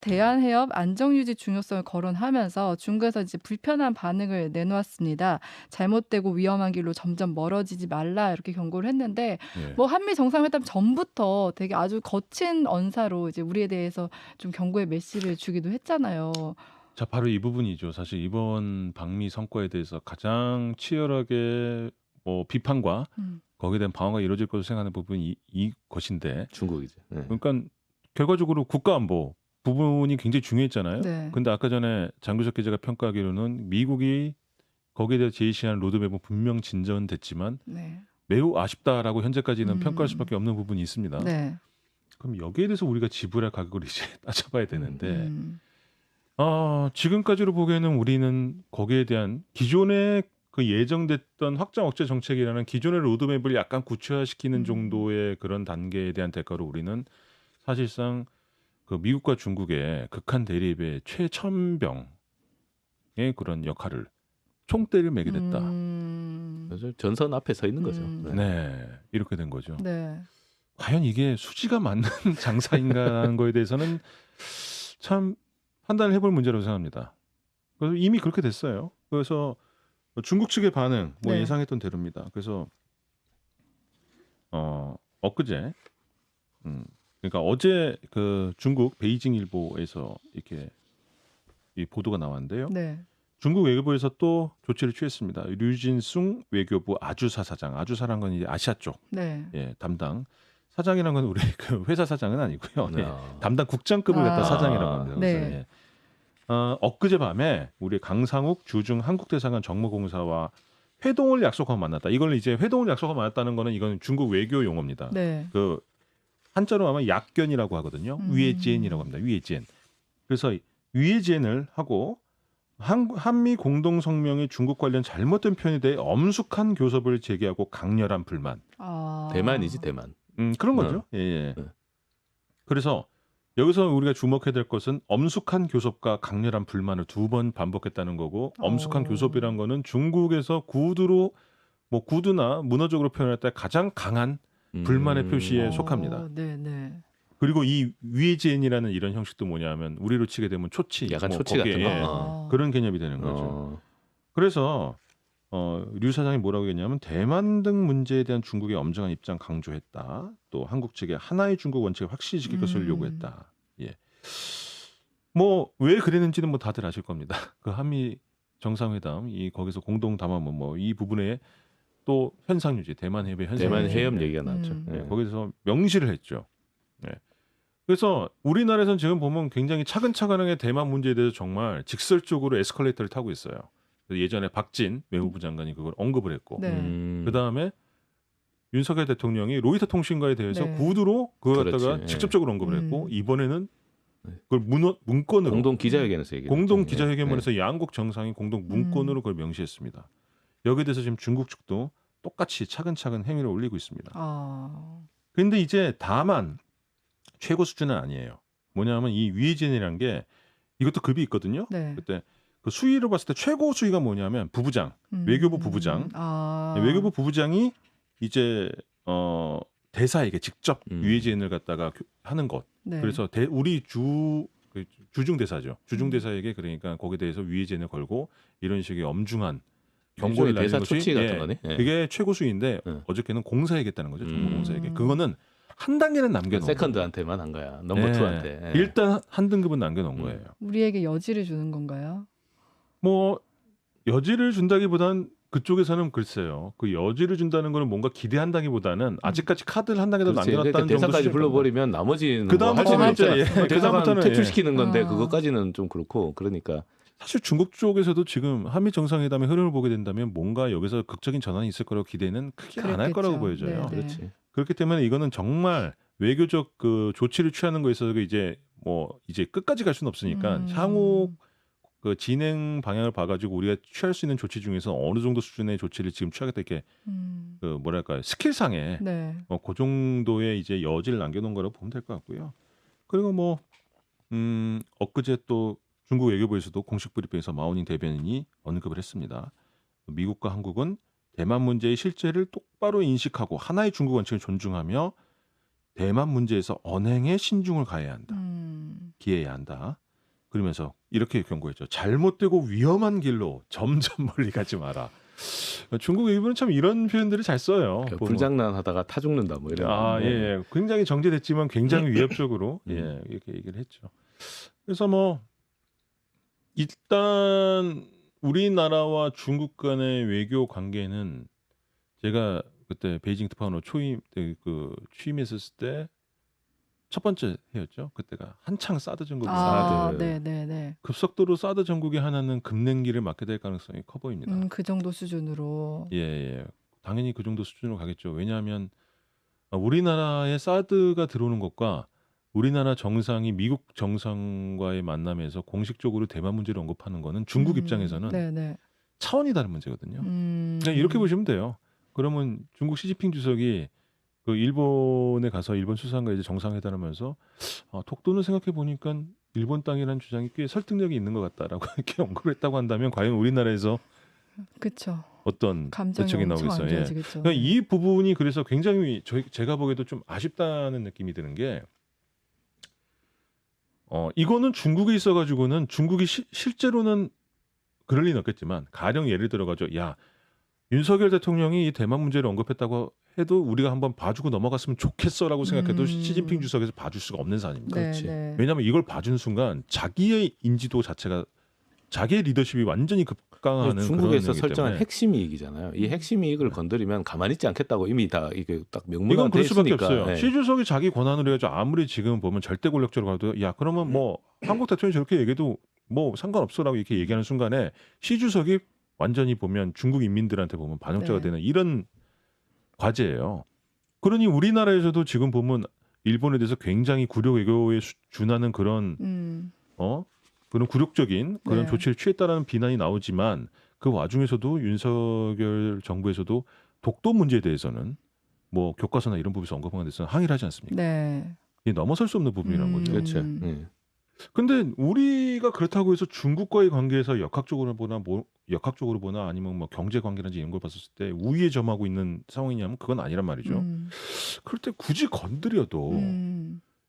대한해협 안정유지 중요성을 거론하면서 중국에서 이제 불편한 반응을 내놓았습니다. "잘못되고 위험한 길로 점점 멀어지지 말라." 이렇게 경고를 했는데 예. 뭐 한미 정상회담 전부터 되게 아주 거친 언사로 이제 우리에 대해서 좀 경고의 메시지를 주기도 했잖아요. 자 바로 이 부분이죠. 사실 이번 방미 성과에 대해서 가장 치열하게 뭐 비판과 음. 거기에 대한 방어가 이루어질 것으로 생각하는 부분이 이것인데 중국이죠. 네. 그러니까 결과적으로 국가안보 부분이 굉장히 중요했잖아요. 네. 근데 아까 전에 장규석 기자가 평가하기로는 미국이 거기에 대해 제시한 로드맵은 분명 진전됐지만 네. 매우 아쉽다라고 현재까지는 평가할 수밖에 음. 없는 부분이 있습니다. 네. 그럼 여기에 대해서 우리가 지불할 가격을 이제 따져봐야 되는데 음. 지금까지로 보기에는 우리는 거기에 대한 기존의 그 예정됐던 확장 억제 정책이라는 기존의 로드맵을 약간 구체화시키는 음. 정도의 그런 단계에 대한 대가로 우리는 사실상 그 미국과 중국의 극한 대립의 최첨병의 그런 역할을 총대를 매게 됐다. 그래서 전선 앞에 서 있는 거죠. 네. 네, 이렇게 된 거죠. 네. 과연 이게 수지가 맞는 장사인가라는 거에 대해서는 참 판단을 해볼 문제라고 생각합니다. 그래서 이미 그렇게 됐어요. 그래서 중국 측의 반응 뭐 네. 예상했던 대로입니다. 그래서 엊그제 그러니까 어제 그 중국 베이징 일보에서 이렇게 이 보도가 나왔는데요. 네. 중국 외교부에서 또 조치를 취했습니다. 류진숭 외교부 아주사 사장, 아주사란 건 이제 아시아 쪽 네. 담당 사장이란 건 우리 그 회사 사장은 아니고요. 네. 담당 국장급을 갖다 아. 사장이라고 합니다. 네. 그래서 엊그제 밤에 우리 강상욱 주중 한국대사관 정무공사와 회동을 약속하고 만났다. 이걸 이제 회동을 약속하고 만났다는 거는 이건 중국 외교 용어입니다. 네. 그 한자로 하면 약견이라고 하거든요. 위에지엔이라고 합니다. 위에지엔. 그래서 위에지엔을 하고 한미 공동 성명의 중국 관련 잘못된 표현에 대해 엄숙한 교섭을 제기하고 강렬한 불만. 대만이지 대만. 그런 거죠. 예. 네. 그래서 여기서 우리가 주목해야 될 것은 엄숙한 교섭과 강렬한 불만을 두 번 반복했다는 거고 엄숙한 교섭이란 거는 중국에서 구두나 문어적으로 표현할 때 가장 강한 불만의 표시에 속합니다. 네네. 그리고 이 위에지엔이라는 이런 형식도 뭐냐면 우리로 치게 되면 초치, 약간 뭐 초치 같은 거기에 거. 그런 개념이 되는 거죠. 그래서 류 사장이 뭐라고 했냐면 대만 등 문제에 대한 중국의 엄정한 입장 강조했다. 또 한국 측에 하나의 중국 원칙을 확실히 지킬 것을 요구했다. 예. 뭐 왜 그랬는지는 뭐 다들 아실 겁니다. 그 한미 정상회담 거기서 공동 담화문 뭐 이 부분에 또 현상 유지, 대만 해협 현상 대만 유지. 해협 얘기가 나왔죠. 네, 거기서 명시를 했죠. 네. 그래서 우리나라에서는 지금 보면 굉장히 차근차근하게 대만 문제에 대해서 정말 직설적으로 에스컬레이터를 타고 있어요. 예전에 박진 외무부 장관이 그걸 언급을 했고 네. 그다음에 윤석열 대통령이 로이터 통신과에 대해서 네. 구두로 그걸 갖다가 그렇지. 직접적으로 언급을 했고 이번에는 그걸 문건으로 공동 기자회견에서 얘기했죠. 공동 기자회견문에서 양국 정상이 공동 문건으로 그걸 명시했습니다. 여기에 대해서 지금 중국 측도 똑같이 차근차근 행위를 올리고 있습니다. 그런데 이제 다만 최고 수준은 아니에요. 뭐냐면 이 위에진이라는 게 이것도 급이 있거든요. 네. 그때 그 수위로 봤을 때 최고 수위가 뭐냐면 부부장, 외교부 부부장, 외교부 부부장이 이제 대사에게 직접 위에진을 갖다가 하는 것. 네. 그래서 우리 주중 대사죠. 주중 대사에게 그러니까 거기에 대해서 위에진을 걸고 이런 식의 엄중한 경고를 날리는 대사 것이 초치 같은 거네. 예. 그게 최고 수위인데 어저께는 공사에게 했다는 거죠. 정부 공사에게. 그거는 한 단계는 남겨놓은 거예요. 세컨드한테만 한 거야. 넘버 2한테. 예. 일단 한 등급은 남겨놓은 거예요. 우리에게 여지를 주는 건가요? 뭐 여지를 준다기보단 그쪽에서는 글쎄요. 그 여지를 준다는 거는 뭔가 기대한다기보다는 아직까지 카드를 한 단계 더 그렇지. 남겨놨다는 그러니까 대사까지 정도 불러버리면 나머지는 그다음부터는 이제 대사관 그다음부터는 퇴출시키는 건데 아. 그것까지는 좀 그렇고 그러니까 사실 중국 쪽에서도 지금 한미 정상회담의 흐름을 보게 된다면 뭔가 여기서 극적인 전환이 있을 거라고 기대는 크게 안 할 거라고 그랬겠죠. 보여져요. 네. 그렇지. 그렇기 때문에 이거는 정말 외교적 그 조치를 취하는 거에 있어서 이제 끝까지 갈 수는 없으니까 향후 그 진행 방향을 봐가지고 우리가 취할 수 있는 조치 중에서 어느 정도 수준의 조치를 지금 취하겠다 이렇게 그 뭐랄까요 스킬상에 네. 그 정도의 이제 여지를 남겨놓은 거라고 보면 될 것 같고요. 그리고 뭐 엊그제 또 중국 외교부에서도 공식 브리핑에서 마오닝 대변인이 언급을 했습니다. 미국과 한국은 대만 문제의 실제를 똑바로 인식하고 하나의 중국 원칙을 존중하며 대만 문제에서 언행에 신중을 가해야 한다. 기해야 한다. 그러면서 이렇게 경고했죠. 잘못되고 위험한 길로 점점 멀리 가지 마라. 중국 일부는 참 이런 표현들을 잘 써요. 그러니까 불장난하다가 타 죽는다 뭐 이런. 예, 예. 굉장히 정제됐지만 굉장히 위협적으로 음. 이렇게 얘기를 했죠. 그래서 뭐 일단 우리나라와 중국 간의 외교 관계는 제가 그때 베이징 특파원으로 취임했었을 때 첫 번째 해였죠. 그때가 한창 사드 전국이 아, 사드. 네네네. 급속도로 사드 전국의 하나는 급냉기를 맞게 될 가능성이 커 보입니다. 그 정도 수준으로. 예, 예. 당연히 그 정도 수준으로 가겠죠. 왜냐하면 우리나라에 사드가 들어오는 것과 우리나라 정상이 미국 정상과의 만남에서 공식적으로 대만 문제를 언급하는 거는 중국 입장에서는 네네. 차원이 다른 문제거든요. 그냥 이렇게 보시면 돼요. 그러면 중국 시진핑 주석이 그 일본에 가서 일본 수상과 이제 정상회담하면서 독도는 생각해 보니까 일본 땅이라는 주장이 꽤 설득력이 있는 것 같다라고 이렇게 언급을 했다고 한다면 과연 우리나라에서 그쵸. 어떤 감정이 대책이 엄청 나오겠어요. 안 예. 좋아지겠죠. 그러니까 이 부분이 그래서 굉장히 제가 보기에도 좀 아쉽다는 느낌이 드는 게 이거는 중국에 있어가지고는 중국이 실제로는 그럴 리는 없겠지만 가령 예를 들어가지고 야 윤석열 대통령이 이 대만 문제를 언급했다고 해도 우리가 한번 봐주고 넘어갔으면 좋겠어라고 생각해도 시진핑 주석에서 봐줄 수가 없는 사안입니다. 그렇지. 네네. 왜냐하면 이걸 봐준 순간 자기의 인지도 자체가 자기의 리더십이 완전히 급강하는 중국에서 그런 설정한 때문에 핵심 이익이잖아요. 이 핵심 이익을 건드리면 가만히 있지 않겠다고 이미 다 이게 딱 명문화 이건 돼 그럴 수밖에 있으니까. 없어요. 네. 시 주석이 자기 권한으로 해가지고 아무리 지금 보면 절대 권력적으로 가도 야 그러면 뭐 한국 대통령이 저렇게 얘기해도 뭐 상관없어라고 이렇게 얘기하는 순간에 시 주석이 완전히 보면 중국 인민들한테 보면 반역자가 네. 되는 이런 과제예요. 그러니 우리나라에서도 지금 보면 일본에 대해서 굉장히 굴욕 외교에 준하는 그런 그런 굴욕적인 그런 네. 조치를 취했다라는 비난이 나오지만 그 와중에서도 윤석열 정부에서도 독도 문제에 대해서는 뭐 교과서나 이런 부분에서 언급한 데 대해서는 항의를 하지 않습니까? 네. 이게 넘어설 수 없는 부분이라는 거죠. 그렇죠. 근데 우리가 그렇다고 해서 중국과의 관계에서 역학적으로 보나 아니면 뭐 경제 관계라든지 이런 걸 봤을 때 우위에 점하고 있는 상황이냐면 그건 아니란 말이죠. 그럴 때 굳이 건드려도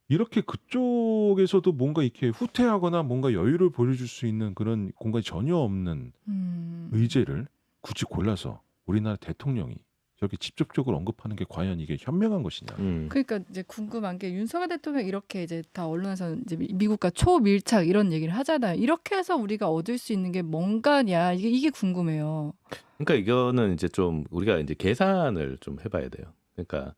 이렇게 그쪽에서도 뭔가 이렇게 후퇴하거나 뭔가 여유를 보여줄 수 있는 그런 공간이 전혀 없는 의제를 굳이 골라서 우리나라 대통령이 저렇게 직접적으로 언급하는 게 과연 이게 현명한 것이냐. 그러니까 이제 궁금한 게 윤석열 대통령 이렇게 이제 다 언론에서 이제 미국과 초밀착 이런 얘기를 하잖아요. 이렇게 해서 우리가 얻을 수 있는 게 뭔가냐 이게 궁금해요. 그러니까 이거는 이제 좀 우리가 이제 계산을 좀 해봐야 돼요. 그러니까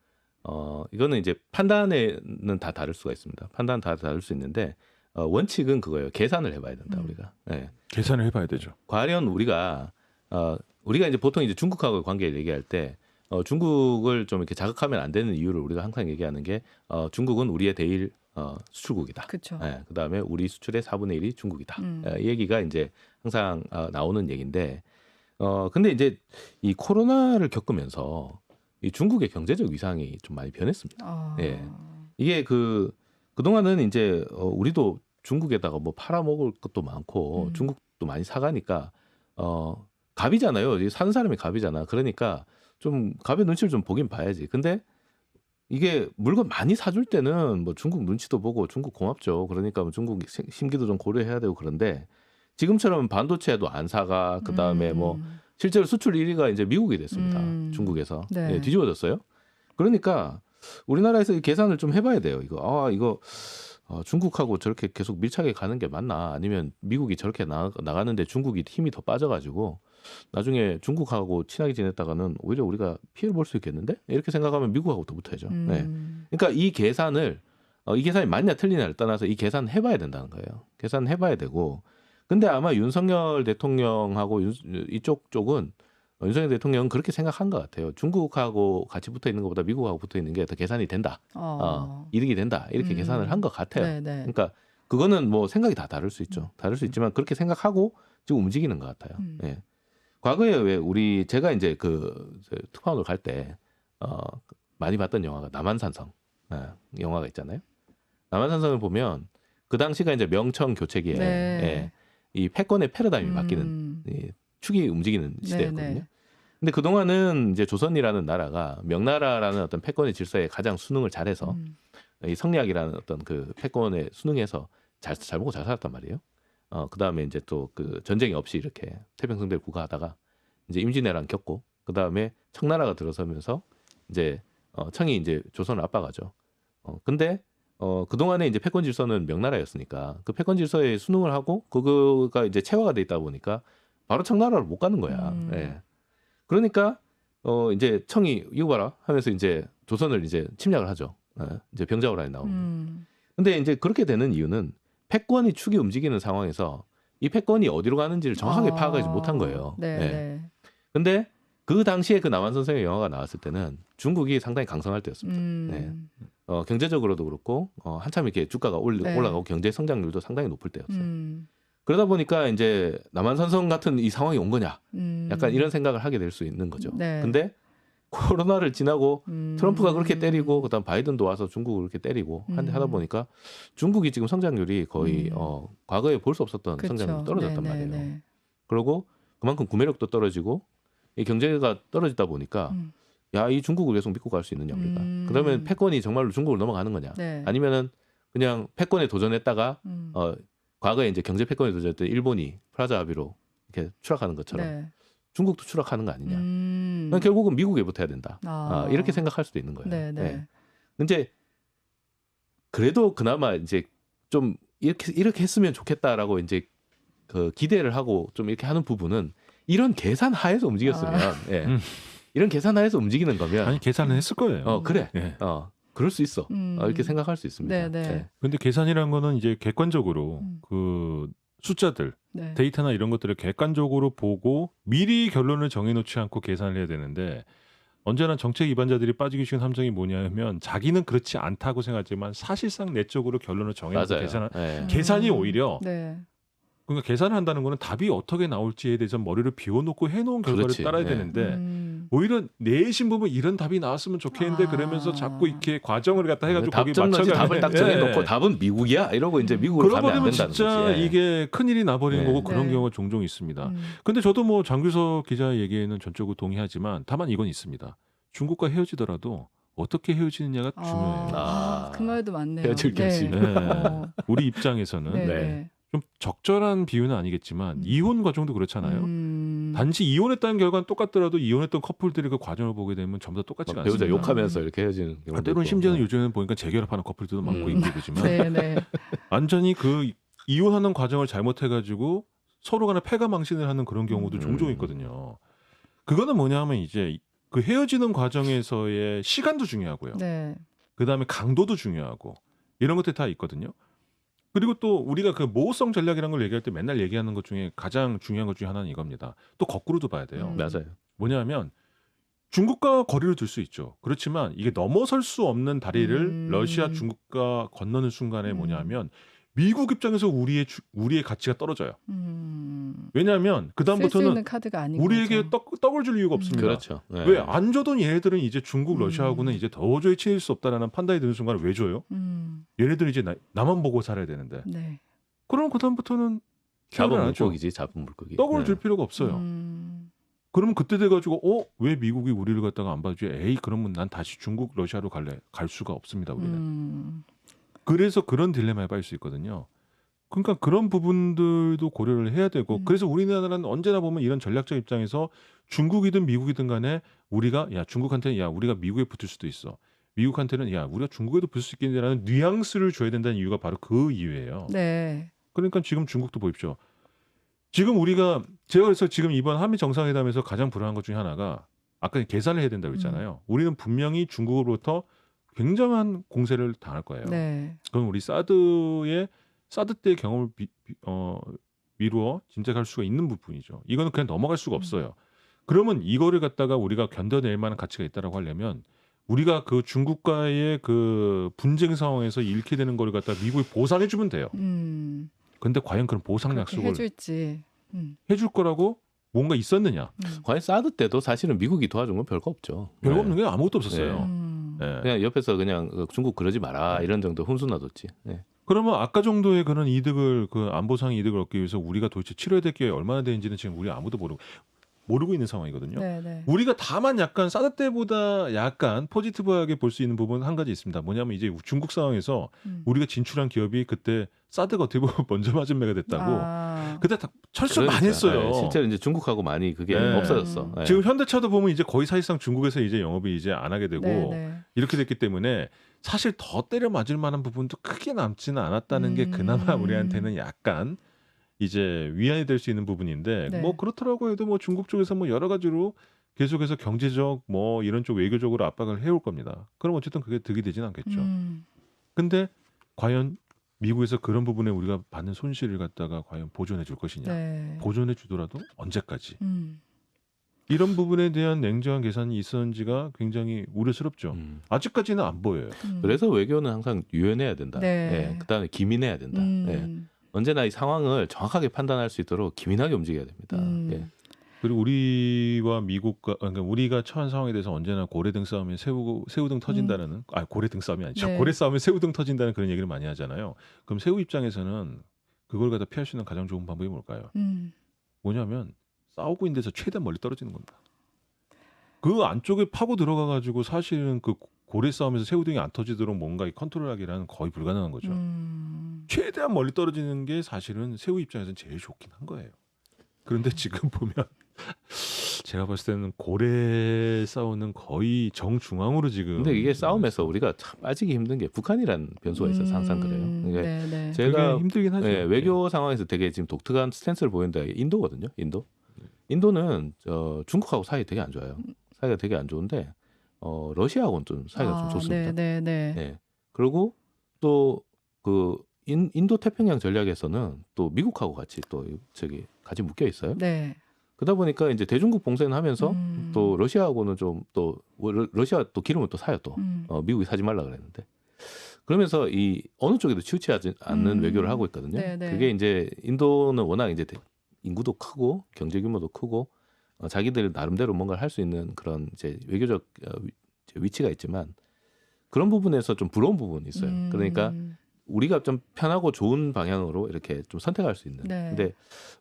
이거는 이제 판단에는 다 다를 수가 있습니다. 판단 다 다를 수 있는데 원칙은 그거예요. 계산을 해봐야 된다 우리가. 네. 계산을 해봐야 되죠. 과연 우리가 이제 보통 이제 중국하고의 관계를 얘기할 때 중국을 좀 이렇게 자극하면 안 되는 이유를 우리가 항상 얘기하는 게 중국은 우리의 대일 수출국이다. 그렇죠. 네, 그다음에 우리 수출의 4분의 1이 중국이다. 이 얘기가 이제 항상 나오는 얘기인데 근데 이제 이 코로나를 겪으면서 이 중국의 경제적 위상이 좀 많이 변했습니다. 예. 이게 그동안은 이제 우리도 중국에다가 뭐 팔아먹을 것도 많고 중국도 많이 사가니까 갑이잖아요. 사는 사람이 갑이잖아. 그러니까 좀 갑의 눈치를 좀 보긴 봐야지. 근데 이게 물건 많이 사줄 때는 뭐 중국 눈치도 보고 중국 고맙죠. 그러니까 뭐 중국 심기도 좀 고려해야 되고 그런데 지금처럼 반도체도 안 사가 그다음에 뭐 실제로 수출 1위가 이제 미국이 됐습니다. 중국에서. 네. 네, 뒤집어졌어요. 그러니까 우리나라에서 이 계산을 좀 해봐야 돼요. 이거 중국하고 저렇게 계속 밀착해 가는 게 맞나? 아니면 미국이 저렇게 나가는데 중국이 힘이 더 빠져가지고 나중에 중국하고 친하게 지냈다가는 오히려 우리가 피해를 볼 수 있겠는데? 이렇게 생각하면 미국하고 더 붙어야죠. 네. 그러니까 이 계산이 맞냐 틀리냐를 떠나서 이 계산을 해봐야 된다는 거예요. 계산을 해봐야 되고 근데 아마 윤석열 대통령하고 이쪽 쪽은 윤석열 대통령은 그렇게 생각한 것 같아요. 중국하고 같이 붙어 있는 것보다 미국하고 붙어 있는 게 더 계산이 된다. 이득이 된다. 이렇게 계산을 한 것 같아요. 네네. 그러니까 그거는 뭐 생각이 다 다를 수 있죠. 다를 수 있지만 그렇게 생각하고 지금 움직이는 것 같아요. 예. 과거에 왜 제가 이제 특파원을 갈 때 많이 봤던 영화가 남한산성 영화가 있잖아요. 남한산성을 보면 그 당시가 이제 명청 교체기에 네. 이 패권의 패러다임이 바뀌는 축이 움직이는 시대였거든요. 네네. 근데 그동안은 이제 조선이라는 나라가 명나라라는 어떤 패권의 질서에 가장 순응을 잘해서 이 성리학이라는 어떤 그 패권에 순응해서 잘 먹고 잘 살았단 말이에요. 그다음에 이제 또 그 전쟁이 없이 이렇게 태평성대를 구가하다가 이제 임진왜란 겪고 그다음에 청나라가 들어서면서 이제 청이 이제 조선을 압박하죠. 근데 그동안에 이제 패권 질서는 명나라였으니까 그 패권 질서에 순응을 하고 그거가 이제 체화가 돼 있다 보니까 바로 청나라를 못 가는 거야. 예. 그러니까 이제 청이 이거 봐라 하면서 이제 조선을 이제 침략을 하죠. 이제 병자호란이 나오는. 근데 이제 그렇게 되는 이유는 패권이 축이 움직이는 상황에서 이 패권이 어디로 가는지를 정확하게 파악하지 못한 거예요. 네, 예. 네. 근데 그 당시에 그 남한선생의 영화가 나왔을 때는 중국이 상당히 강성할 때였습니다. 네. 경제적으로도 그렇고 한참 이렇게 주가가 네. 올라가고 경제 성장률도 상당히 높을 때였어요. 그러다 보니까 이제 남한산성 같은 이 상황이 온 거냐 약간 이런 생각을 하게 될 수 있는 거죠. 네. 근데 코로나를 지나고 트럼프가 그렇게 때리고 그다음 바이든도 와서 중국을 그렇게 때리고 하다 보니까 중국이 지금 성장률이 거의 과거에 볼 수 없었던 그쵸. 성장률이 떨어졌단 네, 말이에요. 네. 그리고 그만큼 구매력도 떨어지고 이 경제가 떨어지다 보니까 야, 이 중국을 계속 믿고 갈 수 있느냐 우리가. 그러면 패권이 정말로 중국으로 넘어가는 거냐? 네. 아니면은 그냥 패권에 도전했다가 과거에 이제 경제 패권에 도전했던 일본이 프라자 합의로 이렇게 추락하는 것처럼 네. 중국도 추락하는 거 아니냐? 그러니까 결국은 미국에 붙어야 된다. 이렇게 생각할 수도 있는 거예요. 네, 네. 네. 근데 그래도 그나마 이제 좀 이렇게 했으면 좋겠다라고 이제 그 기대를 하고 좀 이렇게 하는 부분은 이런 계산 하에서 움직였으면 예. 이런 계산 하에서 움직이는 거면 아니 계산은 했을 거예요. 그래. 예. 그럴 수 있어. 이렇게 생각할 수 있습니다. 네, 네. 예. 근데 계산이란 거는 이제 객관적으로 그 숫자들, 네. 데이터나 이런 것들을 객관적으로 보고 미리 결론을 정해놓지 않고 계산을 해야 되는데 언제나 정책 위반자들이 빠지기 쉬운 함정이 뭐냐면 자기는 그렇지 않다고 생각하지만 사실상 내적으로 결론을 정해놓고 맞아요. 계산한 예. 계산이 오히려 네. 그러니까 계산을 한다는 거는 답이 어떻게 나올지에 대해서 머리를 비워놓고 해놓은 결과를 그렇지. 따라야 네. 되는데 오히려 내심 보면 이런 답이 나왔으면 좋겠는데 그러면서 자꾸 이렇게 과정을 갖다 해가지고 거기 답정너지 맞춰가는 답을 딱 정해놓고 답은 미국이야 이러고 이제 미국으로 가면 안 그러버리면 된다는 진짜 거지. 예. 이게 큰일이 나버리는 네. 거고 그런 네. 경우가 종종 있습니다. 근데 저도 뭐 장규석 기자의 얘기에는 전적으로 동의하지만 다만 이건 있습니다. 중국과 헤어지더라도 어떻게 헤어지느냐가 중요해요. 그 말도 맞네요. 헤어질 결심. 네. 우리 입장에서는 네. 네. 좀 적절한 비유는 아니겠지만 이혼 과정도 그렇잖아요. 단지 이혼했다는 결과는 똑같더라도 이혼했던 커플들이 그 과정을 보게 되면 전부 다 똑같지가 막 배우자 않습니다. 욕하면서 이렇게 헤어지는 경우도 때로는 있고. 심지어는 네. 요즘에는 보니까 재결합하는 커플들도 많고 있고 그러지만 네, 네. 완전히 그 이혼하는 과정을 잘못해가지고 서로 간에 패가망신을 하는 그런 경우도 종종 있거든요. 그거는 뭐냐면 이제 그 헤어지는 과정에서의 시간도 중요하고요. 네. 그다음에 강도도 중요하고 이런 것들이 다 있거든요. 그리고 또 우리가 그 모호성 전략이라는 걸 얘기할 때 맨날 얘기하는 것 중에 가장 중요한 것 중에 하나는 이겁니다. 또 거꾸로도 봐야 돼요. 맞아요. 뭐냐면 중국과 거리를 둘 수 있죠. 그렇지만 이게 넘어설 수 없는 다리를 러시아 중국과 건너는 순간에 뭐냐면 미국 입장에서 우리의 가치가 떨어져요. 왜냐하면 그 쓸 수 다음부터는 있는 카드가 아닌 우리에게 거죠. 떡을 줄 이유가 없습니다. 그렇죠. 네. 왜 안 줘도 얘네들은 이제 중국 러시아하고는 이제 도저히 친해질 수 없다라는 판단이 드는 순간에 왜 줘요? 얘네들은 이제 나만 보고 살아야 되는데. 네. 그럼 그 다음부터는 잡은 안 하죠. 물고기지 잡은 물고기. 떡을 네. 줄 필요가 없어요. 그러면 그때 돼가지고 왜 미국이 우리를 갖다가 안 봐주지? 에이 그러면 난 다시 중국 러시아로 갈래. 갈 수가 없습니다. 우리는. 그래서 그런 딜레마에 빠질 수 있거든요. 그러니까 그런 부분들도 고려를 해야 되고 그래서 우리나라는 언제나 보면 이런 전략적 입장에서 중국이든 미국이든 간에 우리가 중국한테는 우리가 미국에 붙을 수도 있어. 미국한테는 우리가 중국에도 붙을 수 있겠냐라는 뉘앙스를 줘야 된다는 이유가 바로 그 이유예요. 네. 그러니까 지금 중국도 보십시오. 지금 제가 그래서 지금 이번 한미 정상회담에서 가장 불안한 것 중에 하나가 아까 계산을 해야 된다고 했잖아요. 우리는 분명히 중국으로부터 굉장한 공세를 당할 거예요. 네. 그럼 우리 사드 때의 경험을 미루어 짐작할 수가 있는 부분이죠. 이거는 그냥 넘어갈 수가 없어요. 그러면 이거를 갖다가 우리가 견뎌낼 만한 가치가 있다라고 하려면 우리가 그 중국과의 그 분쟁 상황에서 잃게 되는 거를 갖다가 미국이 보상해 주면 돼요. 근데 과연 그런 보상 그렇게 약속을 해줄지. 해줄 거라고 뭔가 있었느냐? 과연 사드 때도 사실은 미국이 도와준 건 별거 없죠. 별거 네. 없는 게 아무것도 없었어요. 네. 그냥 옆에서 그냥 중국 그러지 마라 이런 정도 훈수 놔뒀지. 네. 그러면 아까 정도의 그런 이득을 그 안보상 이득을 얻기 위해서 우리가 도대체 치러야 될 게 얼마나 되는지는 지금 우리 아무도 모르고 모르고 있는 상황이거든요. 네네. 우리가 다만 약간 사드 때보다 약간 포지티브하게 볼 수 있는 부분 한 가지 있습니다. 뭐냐면 이제 중국 상황에서 우리가 진출한 기업이 그때 사드가 어떻게 보면 먼저 맞은 매가 됐다고. 아. 그때 다 철수를 많이 그러니까, 했어요. 예, 실제로 이제 중국하고 많이 그게 네. 없어졌어. 예. 지금 현대차도 보면 이제 거의 사실상 중국에서 이제 영업이 이제 안 하게 되고 네네. 이렇게 됐기 때문에 사실 더 때려 맞을 만한 부분도 크게 남지는 않았다는 게 그나마 우리한테는 약간 이제 위안이 될 수 있는 부분인데 네. 뭐 그렇더라고 해도 뭐 중국 쪽에서 뭐 여러 가지로 계속해서 경제적 뭐 이런 쪽 외교적으로 압박을 해올 겁니다. 그럼 어쨌든 그게 득이 되진 않겠죠. 근데 과연 미국에서 그런 부분에 우리가 받는 손실을 갖다가 과연 보존해 줄 것이냐. 네. 보존해 주더라도 언제까지. 음. 이런 부분에 대한 냉정한 계산이 있었는지가 굉장히 우려스럽죠. 아직까지는 안 보여요. 그래서 외교는 항상 유연해야 된다. 네. 예, 그다음에 기민해야 된다. 예. 언제나 이 상황을 정확하게 판단할 수 있도록 기민하게 움직여야 됩니다. 예. 그리고 우리와 미국과 그러니까 우리가 처한 상황에 대해서 언제나 고래등 싸움에 새우등 터진다는 고래등 싸움이 아니죠. 네. 고래 싸움에 새우등 터진다는 그런 얘기를 많이 하잖아요. 그럼 새우 입장에서는 그걸 갖다 피할 수 있는 가장 좋은 방법이 뭘까요? 뭐냐면 싸우고 있는 데서 최대한 멀리 떨어지는 겁니다. 그 안쪽에 파고 들어가 가지고 사실은 그 고래 싸움에서 새우등이 안 터지도록 뭔가 컨트롤하기라는 거의 불가능한 거죠. 최대한 멀리 떨어지는 게 사실은 새우 입장에서는 제일 좋긴 한 거예요. 그런데 지금 보면 제가 봤을 때는 고래 싸움은 거의 정중앙으로 지금. 근데 이게 싸움에서 우리가 참 빠지기 힘든 게 북한이라는 변수가 있어서 항상 그래요. 그러니까 네네. 제가 힘들긴 하죠. 예, 외교 상황에서 되게 지금 독특한 스탠스를 보이는데 인도거든요. 인도는 중국하고 사이 되게 안 좋아요. 사이가 되게 안 좋은데 러시아하고는 좀 사이가 좀 좋습니다. 네네네. 예. 그리고 또 그 인도 태평양 전략에서는 또 미국하고 같이 또 저기 같이 묶여 있어요. 네. 그러다 보니까 이제 대중국 봉쇄는 하면서 또 러시아하고는 좀 또 러시아 또 기름을 또 사요 또 미국이 사지 말라 그랬는데 그러면서 이 어느 쪽에도 치우치지 않는 외교를 하고 있거든요. 네네. 그게 이제 인도는 워낙 이제 인구도 크고 경제 규모도 크고 자기들 나름대로 뭔가를 할 수 있는 그런 이제 외교적 위치가 있지만 그런 부분에서 좀 부러운 부분이 있어요. 그러니까 우리가 좀 편하고 좋은 방향으로 이렇게 좀 선택할 수 있는. 네. 근데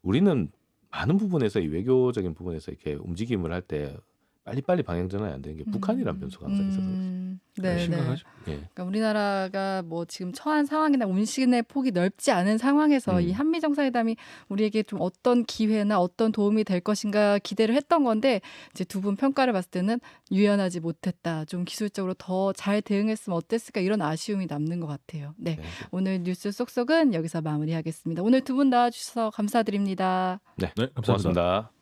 우리는 많은 부분에서 이 외교적인 부분에서 이렇게 움직임을 할 때 빨리빨리 방향 전환이 안 되는 게 북한이라는 변수가 항상 있어서 그렇습니다. 네, 심각하죠. 예. 그러니까 우리나라가 뭐 지금 처한 상황이나 운신의 폭이 넓지 않은 상황에서 이 한미 정상회담이 우리에게 좀 어떤 기회나 어떤 도움이 될 것인가 기대를 했던 건데 이제 두 분 평가를 봤을 때는 유연하지 못했다. 좀 기술적으로 더 잘 대응했으면 어땠을까 이런 아쉬움이 남는 것 같아요. 네, 네. 오늘 뉴스 쏙쏙은 여기서 마무리하겠습니다. 오늘 두 분 나와주셔서 감사드립니다. 네, 네, 감사합니다. 고맙습니다.